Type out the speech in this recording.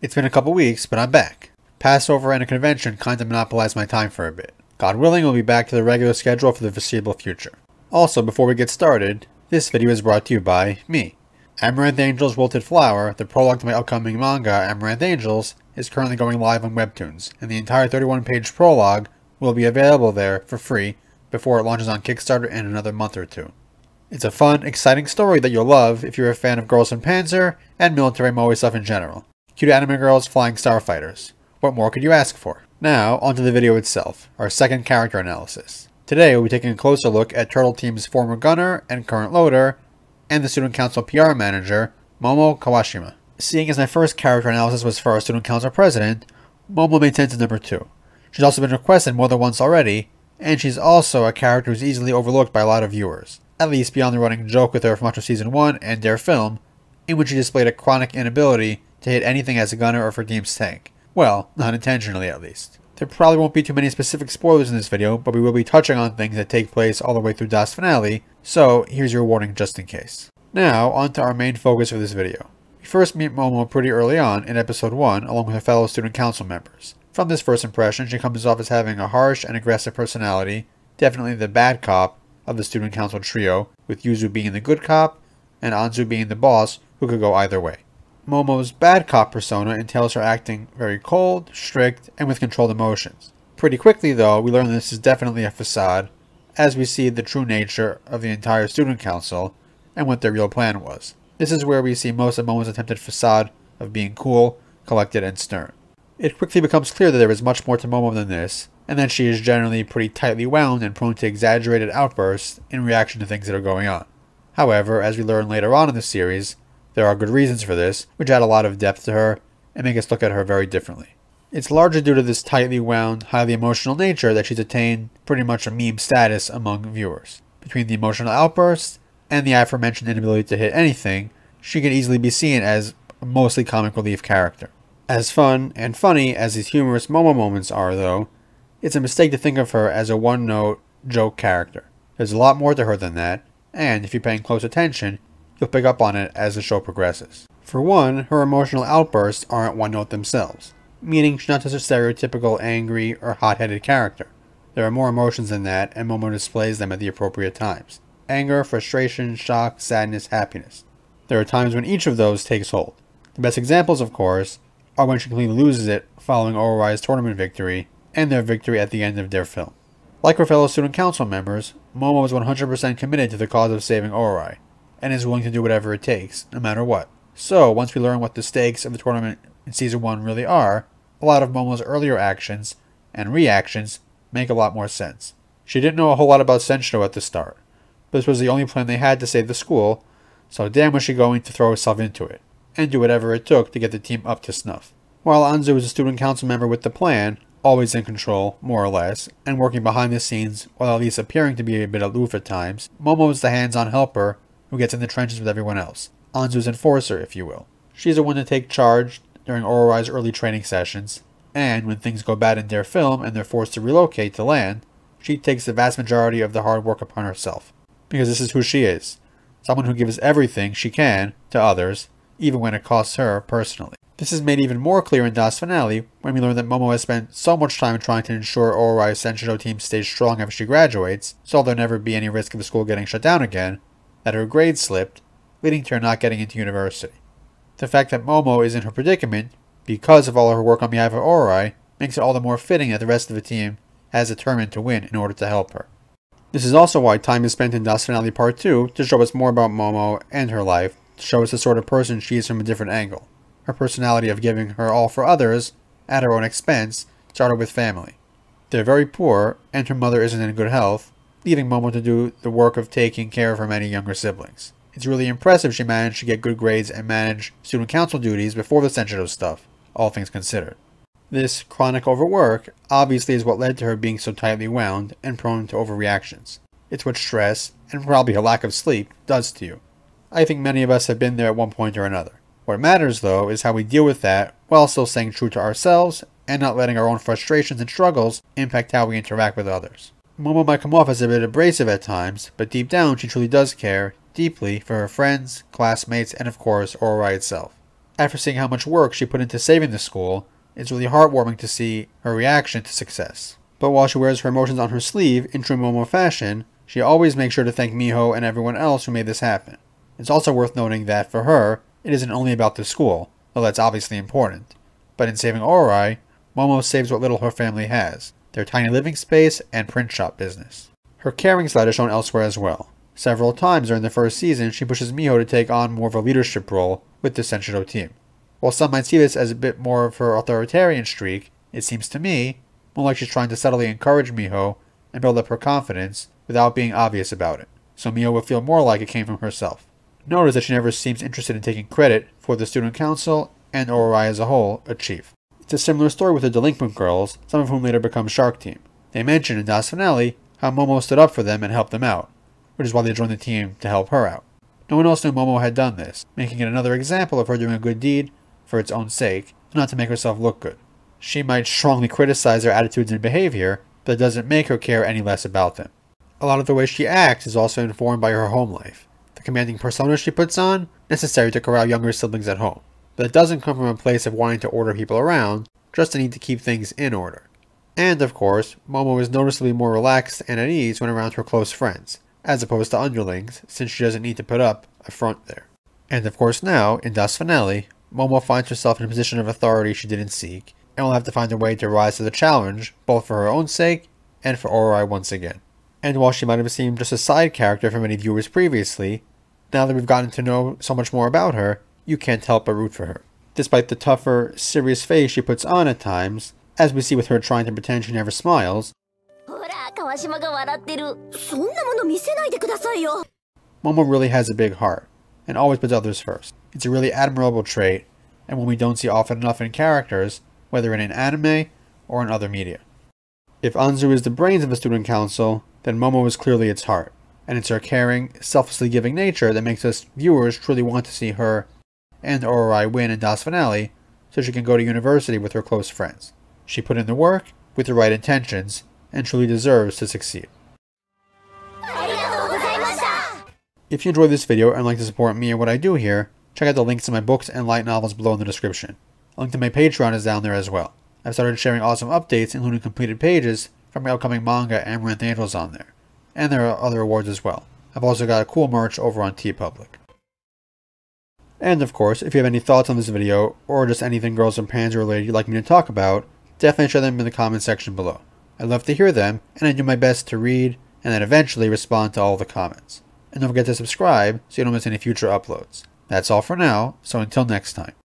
It's been a couple weeks, but I'm back. Passover and a convention kinda monopolized my time for a bit. God willing, we'll be back to the regular schedule for the foreseeable future. Also, before we get started, this video is brought to you by me. Amaranth Angel's Wilted Flower, the prologue to my upcoming manga, Amaranth Angels, is currently going live on Webtoons, and the entire 31-page prologue will be available there for free before it launches on Kickstarter in another month or two. It's a fun, exciting story that you'll love if you're a fan of Girls in Panzer and military moe stuff in general. Cute anime girls flying starfighters. What more could you ask for? Now, onto the video itself, our second character analysis. Today we'll be taking a closer look at Turtle Team's former gunner and current loader, and the Student Council PR manager, Momo Kawashima. Seeing as my first character analysis was for our Student Council president, Momo made sense as number 2. She's also been requested more than once already, and she's also a character who's easily overlooked by a lot of viewers, at least beyond the running joke with her for much of Season 1 and their film, in which she displayed a chronic inability to hit anything as a gunner or for team's tank. Well, not intentionally at least. There probably won't be too many specific spoilers in this video, but we will be touching on things that take place all the way through Das Finale, so here's your warning just in case. Now, on to our main focus for this video. We first meet Momo pretty early on in episode 1 along with her fellow student council members. From this first impression, she comes off as having a harsh and aggressive personality, definitely the bad cop of the student council trio, with Yuzu being the good cop and Anzu being the boss who could go either way. Momo's bad cop persona entails her acting very cold, strict, and with controlled emotions. Pretty quickly though, we learn this is definitely a facade, as we see the true nature of the entire student council and what their real plan was. This is where we see most of Momo's attempted facade of being cool, collected, and stern. It quickly becomes clear that there is much more to Momo than this, and that she is generally pretty tightly wound and prone to exaggerated outbursts in reaction to things that are going on. However, as we learn later on in the series, there are good reasons for this, which add a lot of depth to her and make us look at her very differently. It's largely due to this tightly wound, highly emotional nature that she's attained pretty much a meme status among viewers. Between the emotional outbursts and the aforementioned inability to hit anything, she can easily be seen as a mostly comic relief character. As fun and funny as these humorous Momo moments are though, it's a mistake to think of her as a one-note joke character. There's a lot more to her than that, and if you're paying close attention, you'll pick up on it as the show progresses. For one, her emotional outbursts aren't one note themselves, meaning she's not just a stereotypical angry or hot-headed character. There are more emotions than that, and Momo displays them at the appropriate times. Anger, frustration, shock, sadness, happiness. There are times when each of those takes hold. The best examples, of course, are when she completely loses it following ORI's tournament victory and their victory at the end of their film. Like her fellow student council members, Momo is 100% committed to the cause of saving ORI, and is willing to do whatever it takes, no matter what. So, once we learn what the stakes of the tournament in Season 1 really are, a lot of Momo's earlier actions and reactions make a lot more sense. She didn't know a whole lot about Senshiro at the start, but this was the only plan they had to save the school, so damn was she going to throw herself into it, and do whatever it took to get the team up to snuff. While Anzu is a student council member with the plan, always in control, more or less, and working behind the scenes while at least appearing to be a bit aloof at times, Momo is the hands-on helper who gets in the trenches with everyone else. Anzu's enforcer, if you will. She's the one to take charge during ORI's early training sessions, and when things go bad in their film and they're forced to relocate to land, she takes the vast majority of the hard work upon herself. Because this is who she is. Someone who gives everything she can to others, even when it costs her personally. This is made even more clear in Das Finale when we learn that Momo has spent so much time trying to ensure ORI's Senshiro team stays strong after she graduates, so there'll never be any risk of the school getting shut down again, that her grades slipped, leading to her not getting into university. The fact that Momo is in her predicament, because of all her work on behalf of ORI, makes it all the more fitting that the rest of the team has determined to win in order to help her. This is also why time is spent in Das Finale Part 2 to show us more about Momo and her life, to show us the sort of person she is from a different angle. Her personality of giving her all for others, at her own expense, started with family. They're very poor, and her mother isn't in good health, leaving Momo to do the work of taking care of her many younger siblings. It's really impressive she managed to get good grades and manage student council duties before the Senshiro stuff, all things considered. This chronic overwork obviously is what led to her being so tightly wound and prone to overreactions. It's what stress, and probably a lack of sleep, does to you. I think many of us have been there at one point or another. What matters though is how we deal with that while still staying true to ourselves and not letting our own frustrations and struggles impact how we interact with others. Momo might come off as a bit abrasive at times, but deep down she truly does care deeply for her friends, classmates, and of course, ORI itself. After seeing how much work she put into saving the school, it's really heartwarming to see her reaction to success. But while she wears her emotions on her sleeve in true Momo fashion, she always makes sure to thank Miho and everyone else who made this happen. It's also worth noting that for her, it isn't only about the school, though that's obviously important. But in saving Oroai, Momo saves what little her family has, their tiny living space and print shop business. Her caring side is shown elsewhere as well. Several times during the first season, she pushes Miho to take on more of a leadership role with the Senshido team. While some might see this as a bit more of her authoritarian streak, it seems to me more like she's trying to subtly encourage Miho and build up her confidence without being obvious about it, so Miho will feel more like it came from herself. Notice that she never seems interested in taking credit for the student council and Oroai as a whole achieve. It's a similar story with the delinquent girls, some of whom later become Shark Team. They mention in Das finale how Momo stood up for them and helped them out, which is why they joined the team to help her out. No one else knew Momo had done this, making it another example of her doing a good deed for its own sake, not to make herself look good. She might strongly criticize their attitudes and behavior, but it doesn't make her care any less about them. A lot of the way she acts is also informed by her home life. The commanding persona she puts on, necessary to corral younger siblings at home. But it doesn't come from a place of wanting to order people around, just a need to keep things in order. And of course, Momo is noticeably more relaxed and at ease when around her close friends, as opposed to underlings, since she doesn't need to put up a front there. And of course now, in Das finale, Momo finds herself in a position of authority she didn't seek, and will have to find a way to rise to the challenge, both for her own sake and for Oroai once again. And while she might have seemed just a side character for many viewers previously, now that we've gotten to know so much more about her, you can't help but root for her. Despite the tougher, serious face she puts on at times, as we see with her trying to pretend she never smiles, Momo really has a big heart, and always puts others first. It's a really admirable trait, and one we don't see often enough in characters, whether in an anime or in other media. If Anzu is the brains of the student council, then Momo is clearly its heart, and it's her caring, selflessly giving nature that makes us viewers truly want to see her and Oroai win in Das finale so she can go to university with her close friends. She put in the work with the right intentions and truly deserves to succeed. If you enjoyed this video and like to support me and what I do here, check out the links to my books and light novels below in the description. A link to my Patreon is down there as well. I've started sharing awesome updates including completed pages from my upcoming manga Amaranth Angels on there. And there are other awards as well. I've also got cool merch over on TeePublic. And of course, if you have any thoughts on this video, or just anything Girls and Panzer related you'd like me to talk about, definitely share them in the comment section below. I'd love to hear them, and I do my best to read, and then eventually respond to all the comments. And don't forget to subscribe so you don't miss any future uploads. That's all for now, so until next time.